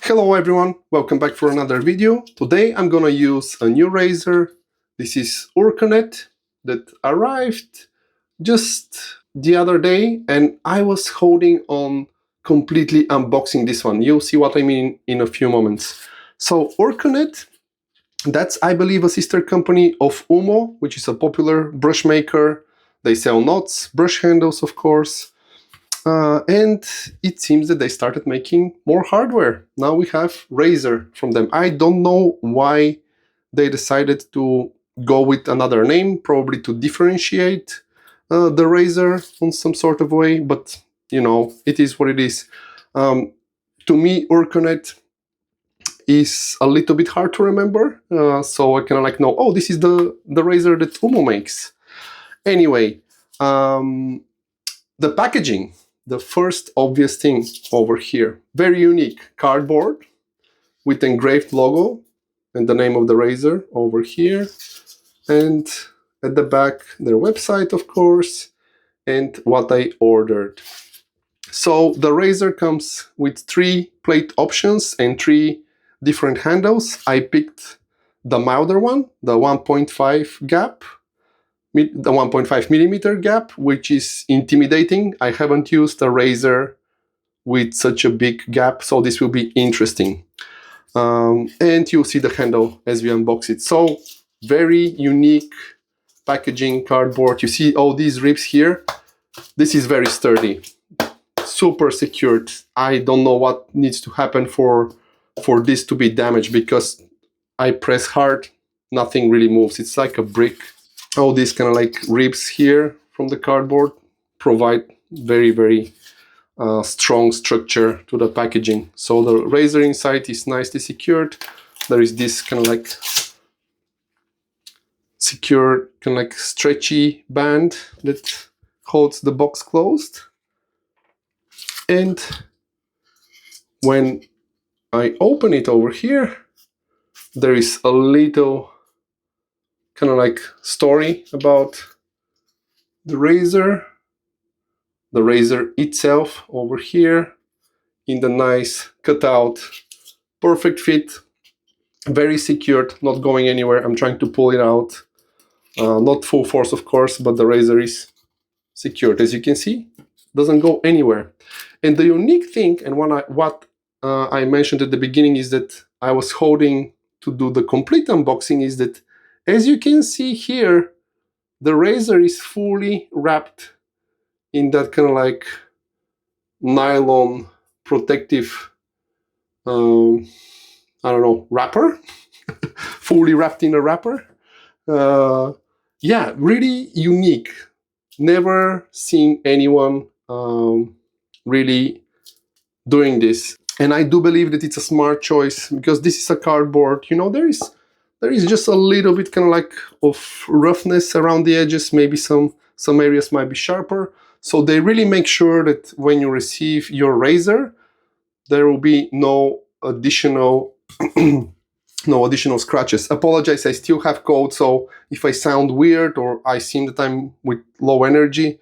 Hello everyone, welcome back for another video. Today I'm gonna use a new razor. This is Urkunet that arrived just the other day and I was holding on completely unboxing this one. You'll see what I mean in a few moments. So Orconet, that's I believe a sister company of Umo, which is a popular brush maker. They sell knots, brush handles of course. And it seems that they started making more hardware. Now we have razor from them. I don't know why they decided to go with another name, probably to differentiate the razor in some sort of way, but you know, it is what it is. To me, Urkunet is a little bit hard to remember, so I kind of like know, oh, this is the razor that Umo makes. Anyway, the packaging. The first obvious thing over here, very unique cardboard with engraved logo and the name of the razor over here. And at the back, their website, of course, and what I ordered. So the razor comes with 3 plate options and 3 different handles. I picked the milder one, the 1.5 gap. The 1.5 millimeter gap, which is intimidating. I haven't used a razor with such a big gap, so this will be interesting. And you'll see the handle as we unbox it. So very unique packaging, cardboard. You see all these ribs here. This is very sturdy, super secured. I don't know what needs to happen for this to be damaged, because I press hard, nothing really moves. It's like a brick. All these kind of like ribs here from the cardboard provide very, very strong structure to the packaging. So the razor inside is nicely secured. There is this kind of like secure, kind of like stretchy band that holds the box closed. And when I open it over here, there is a little kind of like story about the razor itself over here in the nice cutout, perfect fit, very secured, not going anywhere. I'm trying to pull it out, not full force of course, but the razor is secured, as you can see, doesn't go anywhere. And the unique thing, and what I mentioned at the beginning, is that I was holding to do the complete unboxing, is that as you can see here, the razor is fully wrapped in that kind of like nylon protective, I don't know, wrapper, fully wrapped in a wrapper. Yeah, really unique. Never seen anyone really doing this. And I do believe that it's a smart choice, because this is a cardboard, you know, there is just a little bit kind of like of roughness around the edges. Maybe some areas might be sharper. So they really make sure that when you receive your razor, there will be no additional scratches. Apologize, I still have cold, so if I sound weird or I seem that I'm with low energy,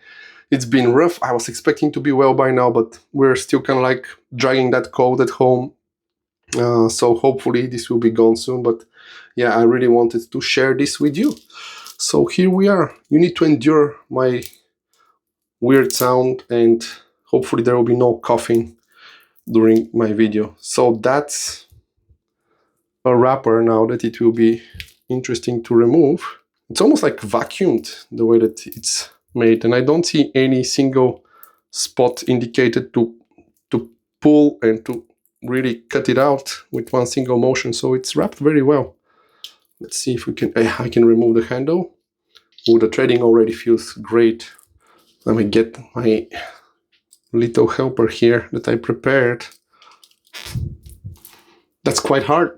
it's been rough. I was expecting to be well by now, but we're still kind of like dragging that cold at home. So hopefully this will be gone soon, but yeah, I really wanted to share this with you. So here we are. You need to endure my weird sound, and hopefully there will be no coughing during my video. So that's a wrapper now that it will be interesting to remove. It's almost like vacuumed the way that it's made, and I don't see any single spot indicated to pull and to really cut it out with one single motion. So it's wrapped very well. Let's see if we can, I can remove the handle. Oh, the threading already feels great. Let me get my little helper here that I prepared. That's quite hard.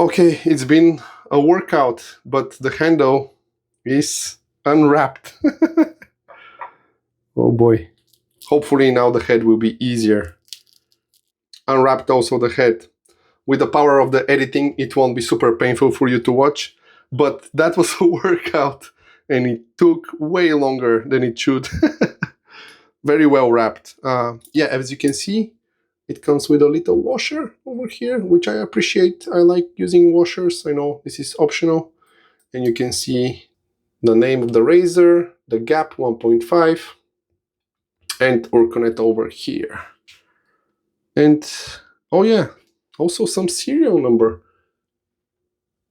Okay, it's been a workout, but the handle is unwrapped. Oh boy. Hopefully now the head will be easier. Unwrapped also the head. With the power of the editing, it won't be super painful for you to watch, but that was a workout and it took way longer than it should. Very well wrapped. Yeah, as you can see, It comes with a little washer over here, which I appreciate. I like using washers. I know this is optional. And you can see the name of the razor, the gap 1.5, and Urkunet over here. And oh yeah, also some serial number.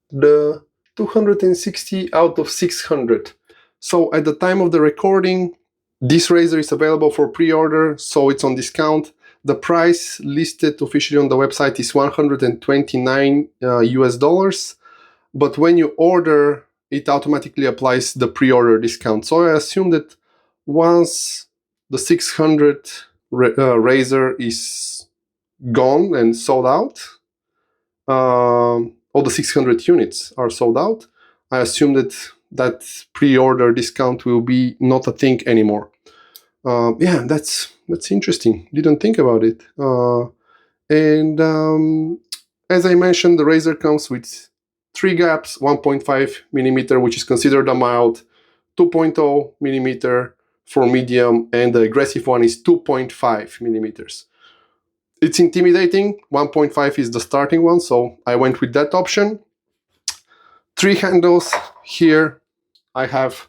The 260 out of 600. So at the time of the recording, this razor is available for pre-order, so it's on discount. The price listed officially on the website is $129 US, but when you order, it automatically applies the pre-order discount. So I assume that once the 600 razor is gone and sold out, all the 600 units are sold out, I assume that that pre-order discount will be not a thing anymore. Yeah, that's interesting. Didn't think about it. As I mentioned, the razor comes with 3 gaps, 1.5 millimeter, which is considered a mild, 2.0 millimeter for medium, and the aggressive one is 2.5 millimeters. It's intimidating. 1.5 is the starting one, so I went with that option. 3 handles here. I have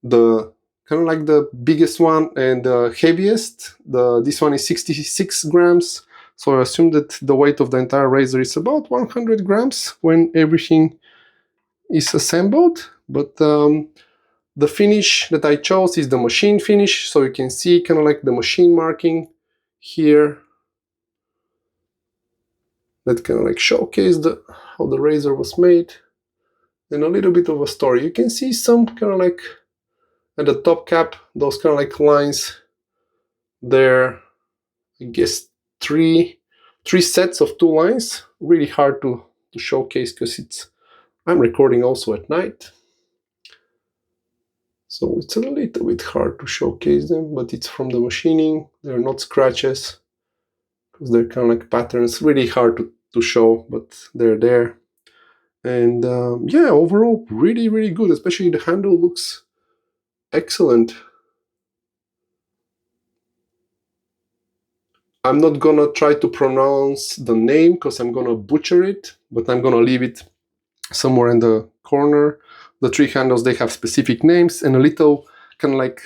the kind of like the biggest one and the heaviest. This one is 66 grams. So I assume that the weight of the entire razor is about 100 grams when everything is assembled. But the finish that I chose is the machine finish. So you can see kind of like the machine marking here. That kind of like showcase how the razor was made. And a little bit of a story. You can see some kind of like at the top cap, those kind of like lines there. I guess three sets of 2 lines. Really hard to showcase because I'm recording also at night. So it's a little bit hard to showcase them, but it's from the machining. They're not scratches because they're kind of like patterns. Really hard to show, but they're there. And yeah, overall, really, really good. Especially the handle looks excellent. I'm not gonna try to pronounce the name because I'm gonna butcher it, but I'm gonna leave it somewhere in the corner. The 3 handles, they have specific names and a little kind of like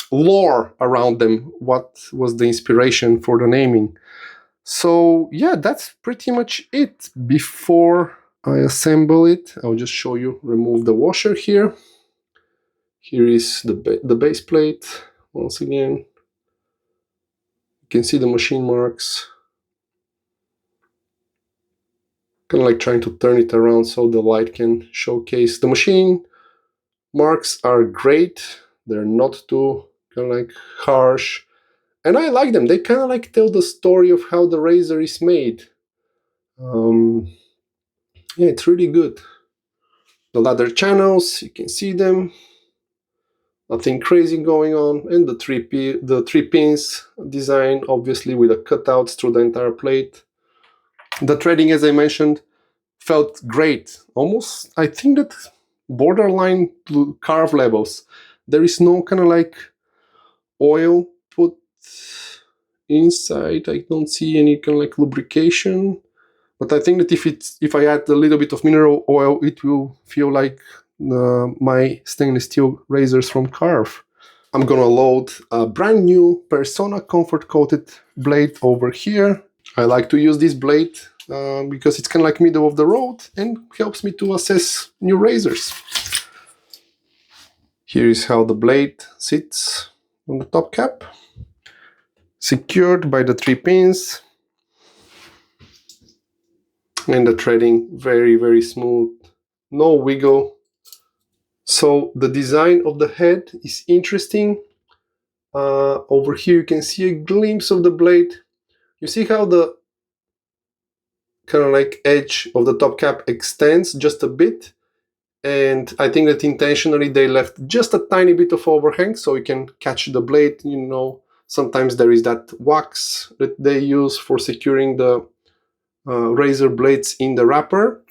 lore around them. What was the inspiration for the naming? So yeah, that's pretty much it. Before I assemble it, I'll just show you, remove the washer here. Here is the base plate. Once again, you can see the machine marks. Kind of like trying to turn it around so the light can showcase. The machine marks are great. They're not too kind of like harsh. And I like them. They kind of like tell the story of how the razor is made. Yeah, it's really good. The ladder channels, you can see them. Nothing crazy going on. And the three pins design, obviously with the cutouts through the entire plate. The threading, as I mentioned, felt great. Almost, I think that borderline to carve levels. There is no kind of like oil put inside. I don't see any kind of like lubrication. But I think that if I add a little bit of mineral oil, it will feel like my stainless steel razors from Carve. I'm gonna load a brand new Persona Comfort Coated blade over here. I like to use this blade because it's kind of like middle of the road and helps me to assess new razors. Here is how the blade sits on the top cap, secured by the 3 pins, and the threading very, very smooth, no wiggle. So the design of the head is interesting. Over here you can see a glimpse of the blade. You see how the kind of like edge of the top cap extends just a bit, and I think that intentionally they left just a tiny bit of overhang so you can catch the blade. You know, sometimes there is that wax that they use for securing the razor blades in the wrapper,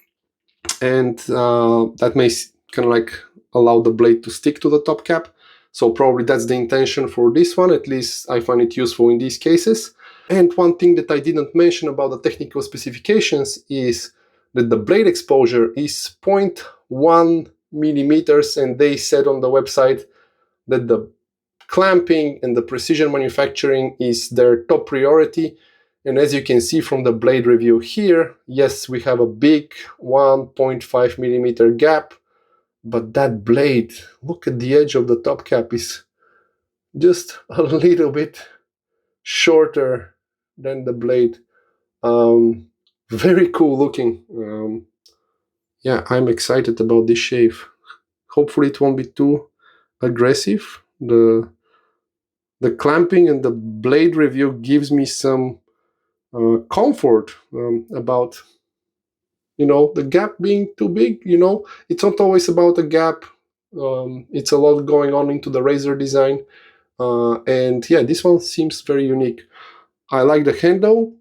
and that may kind of like allow the blade to stick to the top cap. So probably that's the intention for this one. At least I find it useful in these cases. And one thing that I didn't mention about the technical specifications is that the blade exposure is 0.1 millimeters, and they said on the website that the clamping and the precision manufacturing is their top priority. And as you can see from the blade review here, yes, we have a big 1.5 millimeter gap, but that blade, look at the edge of the top cap, is just a little bit shorter than the blade. Very cool looking. Yeah, I'm excited about this shave. Hopefully it won't be too aggressive. The clamping and the blade review gives me some comfort about, the gap being too big. It's not always about a gap. It's a lot going on into the razor design. And yeah, this one seems very unique. I like the handle.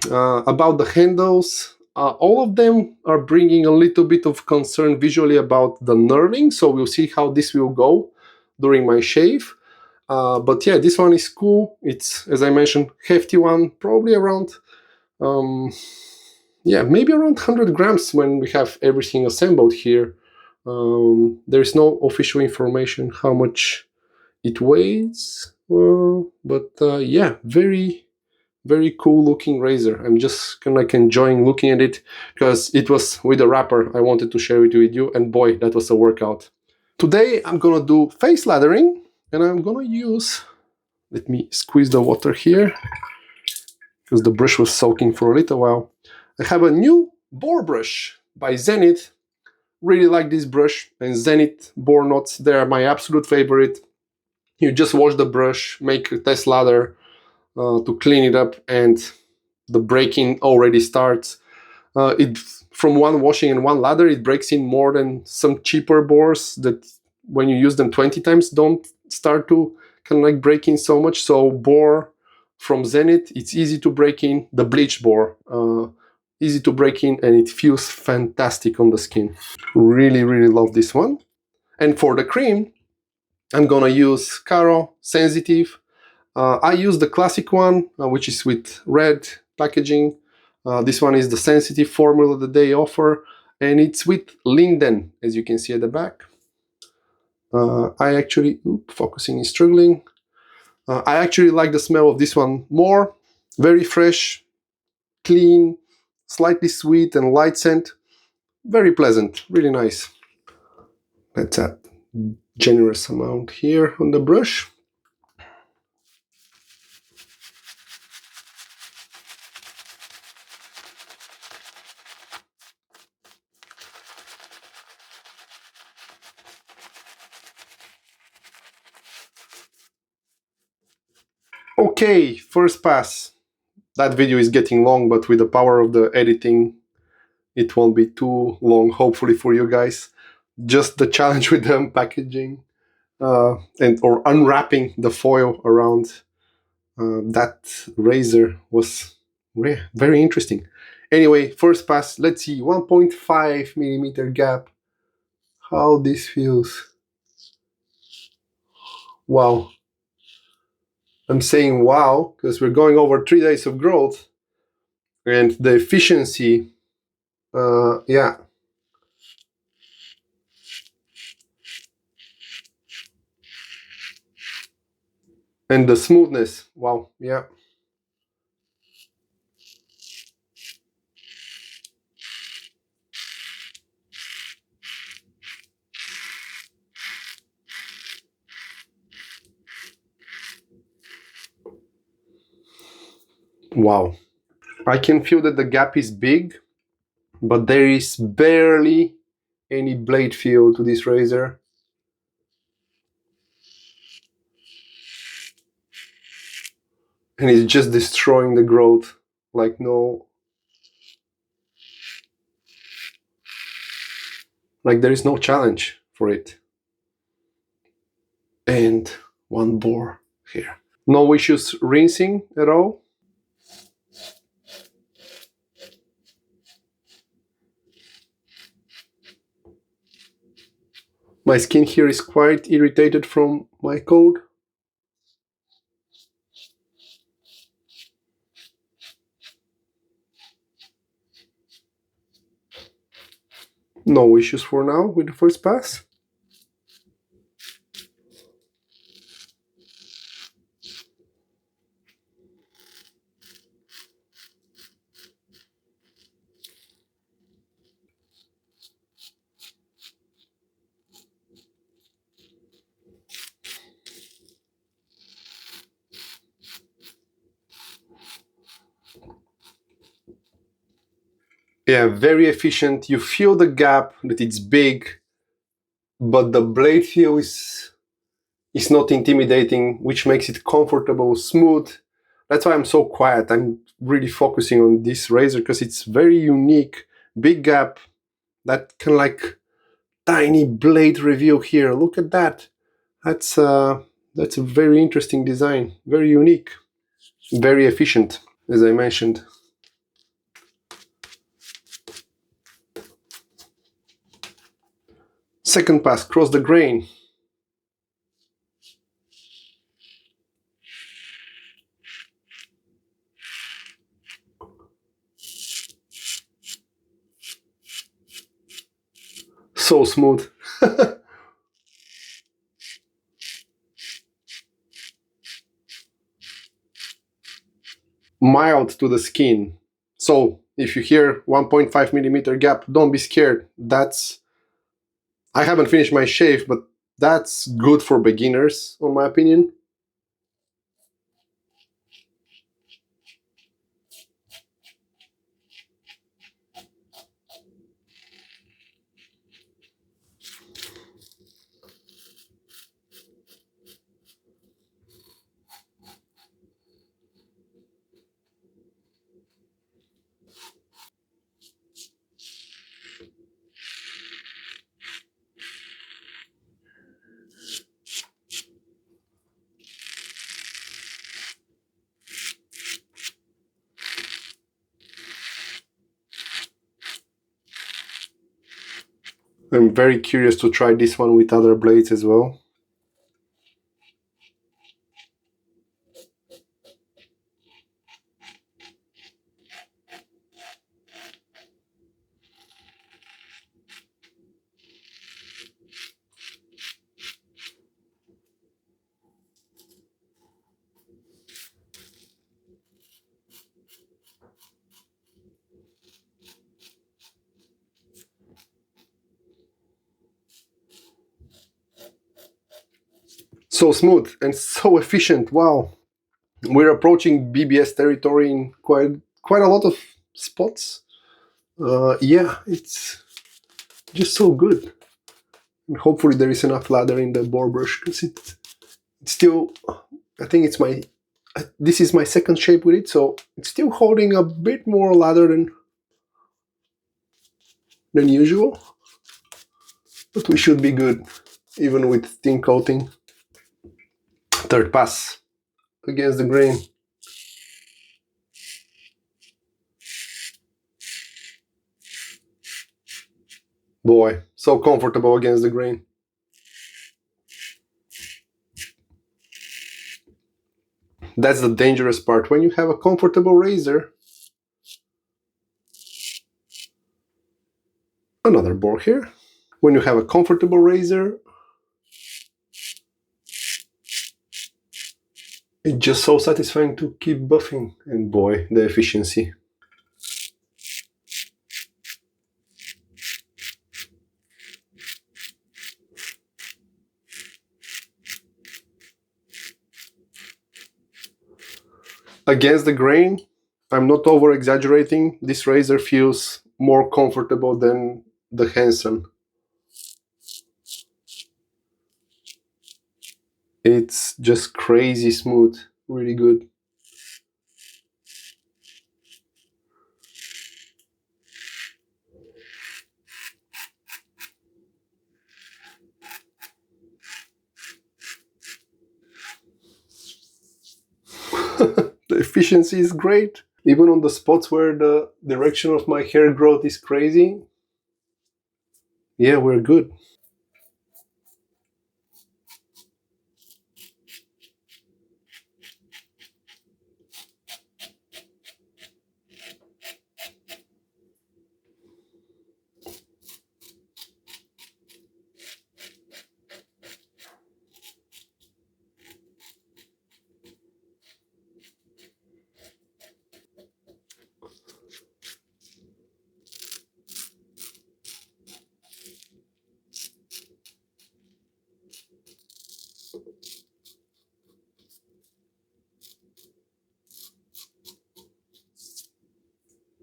About the handles, all of them are bringing a little bit of concern visually about the knurling, so we'll see how this will go during my shave. But yeah, this one is cool. It's, as I mentioned, hefty one, probably around, maybe around 100 grams when we have everything assembled here. There's no official information how much it weighs, but yeah, very cool looking razor. I'm just kind of like enjoying looking at it because it was with a wrapper. I wanted to share it with you, and boy, that was a workout. Today I'm gonna do face lathering, and I'm gonna use, let me squeeze the water here because the brush was soaking for a little while. I have a new bore brush by Zenith. Really like this brush, and Zenith bore knots, they are my absolute favorite. You just wash the brush, make a test lather to clean it up, and the breaking already starts. From one washing and one lather, it breaks in more than some cheaper bores that when you use them 20 times don't start to kind of like break in so much. So bore from Zenith, it's easy to break in. The bleach bore, easy to break in, and it feels fantastic on the skin. Really, really love this one. And for the cream, I'm gonna use Caro Sensitive. I use the classic one, which is with red packaging. This one is the sensitive formula that they offer, and it's with linden, as you can see at the back. I actually, focusing is struggling. I actually like the smell of this one more. Very fresh, clean, slightly sweet and light scent. Very pleasant, really nice. Let's add generous amount here on the brush. Okay, first pass. That video is getting long, but with the power of the editing, it won't be too long, hopefully, for you guys. Just the challenge with the packaging or unwrapping the foil around that razor was very interesting. Anyway, first pass, let's see, 1.5 millimeter gap. How this feels. Wow. I'm saying wow because we're going over 3 days of growth, and the efficiency, yeah. And the smoothness, wow, yeah. Wow. I can feel that the gap is big, but there is barely any blade feel to this razor. And it's just destroying the growth like there is no challenge for it. And one bore here. No issues rinsing at all. My skin here is quite irritated from my coat. No issues for now with the first pass. Yeah, very efficient. You feel the gap, that it's big, but the blade feel is not intimidating, which makes it comfortable, smooth. That's why I'm so quiet. I'm really focusing on this razor because it's very unique. Big gap, that kind of like tiny blade reveal here. Look at that. That's a very interesting design. Very unique. Very efficient, as I mentioned. Second pass, cross the grain. So smooth. Mild to the skin. So if you hear 1.5 millimeter gap, don't be scared. I haven't finished my shave, but that's good for beginners, in my opinion. I'm very curious to try this one with other blades as well. So smooth and so efficient. Wow. We're approaching BBS territory in quite a lot of spots. Yeah, it's just so good. And hopefully there is enough lather in the bore brush because it's still, I think this is my second shape with it, so it's still holding a bit more lather than usual. But we should be good, even with thin coating. Third pass against the grain. Boy, so comfortable against the grain. That's the dangerous part. When you have a comfortable razor, another bore here. When you have a comfortable razor, it's just so satisfying to keep buffing. And boy, the efficiency. Against the grain, I'm not over exaggerating. This razor feels more comfortable than the Hansen. It's just crazy smooth, really good. The efficiency is great. Even on the spots where the direction of my hair growth is crazy, yeah, we're good.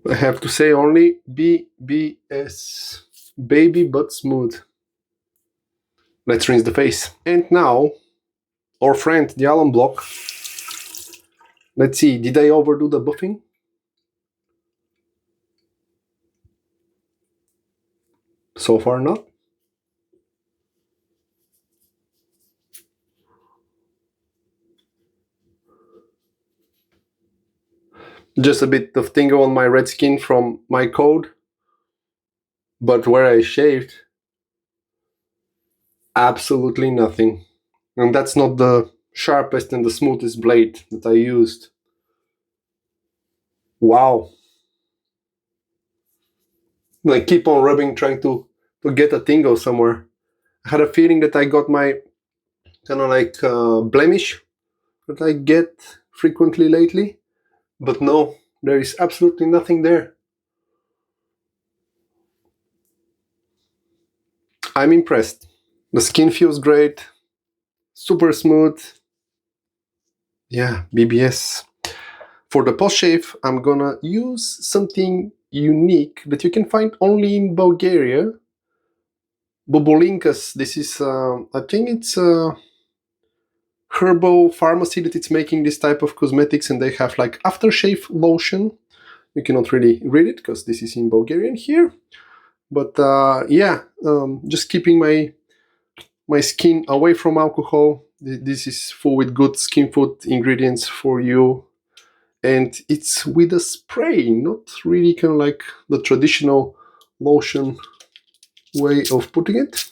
I have to say only BBS. Baby but smooth. Let's rinse the face. And now, our friend, the alum block. Let's see, did I overdo the buffing? So far not. Just a bit of tingle on my red skin from my coat. But where I shaved, absolutely nothing. And that's not the sharpest and the smoothest blade that I used. Wow. I keep on rubbing, trying to get a tingle somewhere. I had a feeling that I got my kind of like blemish that I get frequently lately. But no, there is absolutely nothing there. I'm impressed. The skin feels great. Super smooth. Yeah, BBS. For the post shave, I'm gonna use something unique that you can find only in Bulgaria. Bobolinkas. This is, I think it's a herbal pharmacy that it's making this type of cosmetics, and they have like aftershave lotion. You cannot really read it because this is in Bulgarian here. But yeah, just keeping my skin away from alcohol. This is full with good skin food ingredients for you. And it's with a spray, not really kind of like the traditional lotion way of putting it.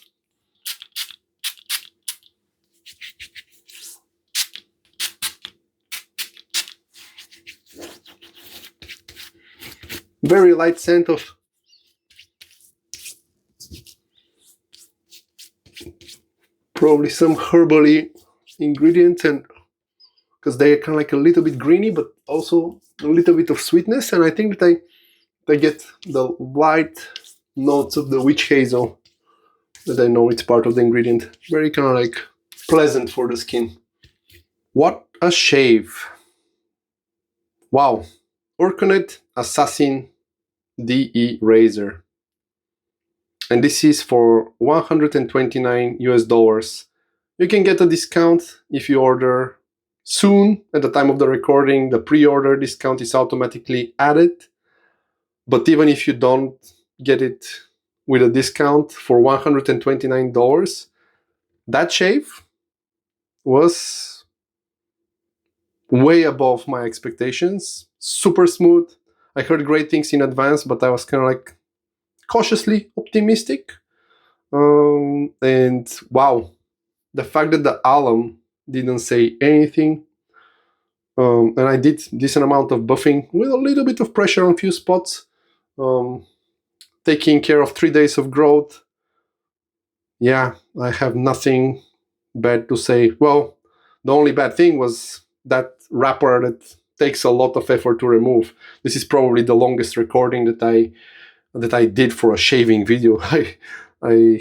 Very light scent of probably some herbally ingredients, and because they are kind of like a little bit greeny, but also a little bit of sweetness. And I think that they get the light notes of the witch hazel that I know it's part of the ingredient. Very kind of like pleasant for the skin. What a shave. Wow. Urkunet Assassin DE razor. And this is for 129 US dollars. You can get a discount if you order soon. At the time of the recording, the pre-order discount is automatically added. But even if you don't get it with a discount for $129, that shave was way above my expectations. Super smooth. I heard great things in advance, but I was kind of like cautiously optimistic. And wow, the fact that the alum didn't say anything, and I did decent amount of buffing with a little bit of pressure on few spots, taking care of 3 days of growth. Yeah, I have nothing bad to say. Well, the only bad thing was that wrapper that takes a lot of effort to remove. This is probably the longest recording that I did for a shaving video. I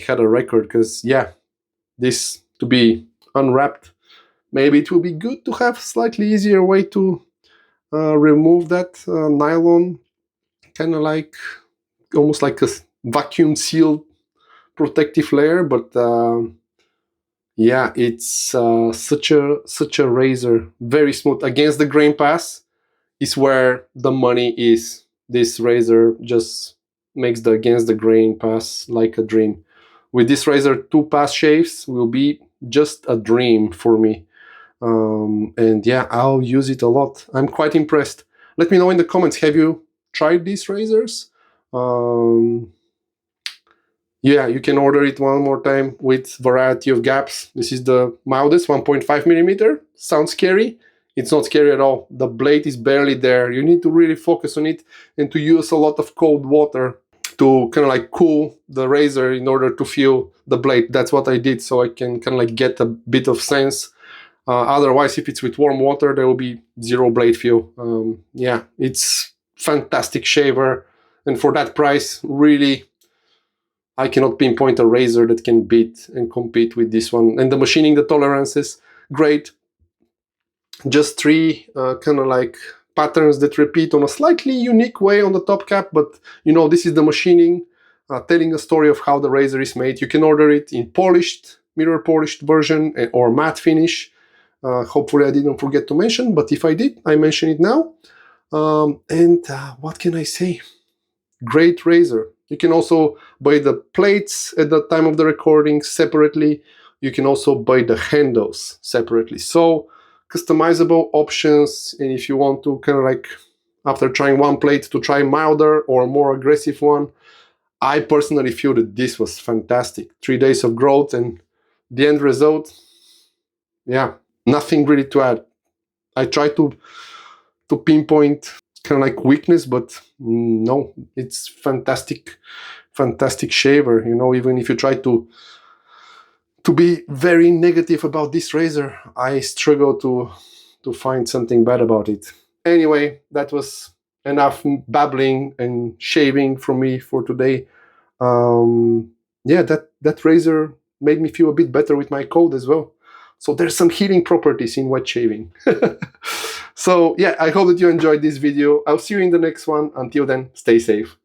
had a record because, yeah, this to be unwrapped, maybe it will be good to have slightly easier way to remove that nylon, kind of like almost like a vacuum sealed protective layer. But yeah, it's such a razor, very smooth. Against the grain pass is where the money is. This razor just makes the against the grain pass like a dream. With this razor, 2 pass shaves will be just a dream for me. And yeah, I'll use it a lot. I'm quite impressed. Let me know in the comments, have you tried these razors? Yeah, you can order it one more time with variety of gaps. This is the mildest, 1.5 millimeter. Sounds scary. It's not scary at all. The blade is barely there. You need to really focus on it and to use a lot of cold water to kind of like cool the razor in order to feel the blade. That's what I did, so I can kind of like get a bit of sense. Otherwise, if it's with warm water, there will be zero blade feel. Yeah, it's fantastic shaver. And for that price, really, I cannot pinpoint a razor that can beat and compete with this one. And the machining, the tolerances, great. Just 3 kind of like patterns that repeat on a slightly unique way on the top cap, but you know, this is the machining telling a story of how the razor is made. You can order it in polished, mirror polished version or matte finish. Hopefully I didn't forget to mention, but if I did, I mention it now. What can I say? Great razor. You can also buy the plates at the time of the recording separately. You can also buy the handles separately. So customizable options, and if you want to kind of like, after trying one plate, to try milder or more aggressive one, I personally feel that this was fantastic. 3 days of growth, and the end result, yeah, nothing really to add. I try to pinpoint kind of like weakness, but no, it's fantastic shaver. You know, even if you try to be very negative about this razor, I struggle to find something bad about it. Anyway, that was enough babbling and shaving from me for today. Yeah, that razor made me feel a bit better with my cold as well. So there's some healing properties in wet shaving. So yeah, I hope that you enjoyed this video. I'll see you in the next one. Until then, stay safe.